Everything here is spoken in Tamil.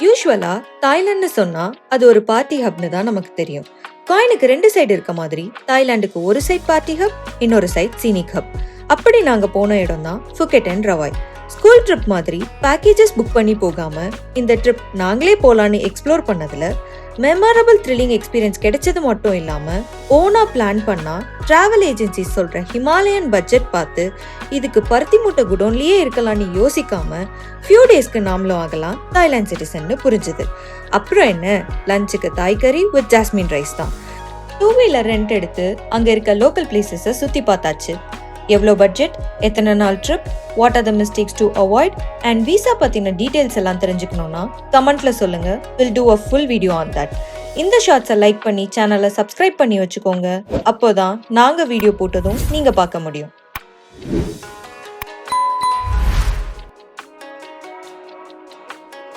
யூஸ்வலா தாய்லாந்து சொன்னா அது ஒரு பார்ட்டி ஹப்னு தான் நமக்கு தெரியும். காயினுக்கு 2 சைடு இருக்க மாதிரி தாய்லாந்துக்கு ஒரு சைட் பார்ட்டி ஹப், இன்னொரு சைட் சீனிக் ஹப். அப்படி நாங்க போன இடம் தான் ஃபுகெட் அண்ட் ரவாய். ஸ்கூல் ட்ரிப் மாதிரி பேக்கேஜஸ் புக் பண்ணி போகாம இந்த ட்ரிப் நாங்களே போலான்னு எக்ஸ்ப்ளோர் பண்ணதுல மெமரபிள் த்ரில்லிங் எக்ஸ்பீரியன்ஸ் கிடைச்சது மட்டும் இல்லாம ஓனா பிளான் பண்ணா டிராவல் ஏஜென்சி சொல்ற ஹிமாலயன் பட்ஜெட் பார்த்து இதுக்கு பருத்தி மூட்டை குடோன்லயே இருக்கலாம்னு யோசிக்காம ஃபியூ டேஸ்க்கு நாமளும் ஆகலாம் தாய்லாந்து சிட்டிசன்னு புரிஞ்சுது. அப்புறம் என்ன, லஞ்சுக்கு தாய் கறி வித் ஜாஸ்மின் ரைஸ் தான். 2 வீலர் ரெண்ட் எடுத்து அங்க இருக்க லோக்கல் பிளேசஸை சுத்தி பார்த்தாச்சு. எவ்வளோ பட்ஜெட், எத்தனை நாள் trip, what are the mistakes to avoid and visa பத்தின டீடைல்ஸ் எல்லாம் தெரிஞ்சுக்கணும்னா கமெண்ட்ல சொல்லுங்க. Will do a full video on that. இந்த ஷார்ட்ஸை லைக் பண்ணி சேனலை சப்ஸ்கிரைப் பண்ணி வச்சுக்கோங்க. அப்போதான் நாங்க வீடியோ போட்டதும் நீங்க பார்க்க முடியும்.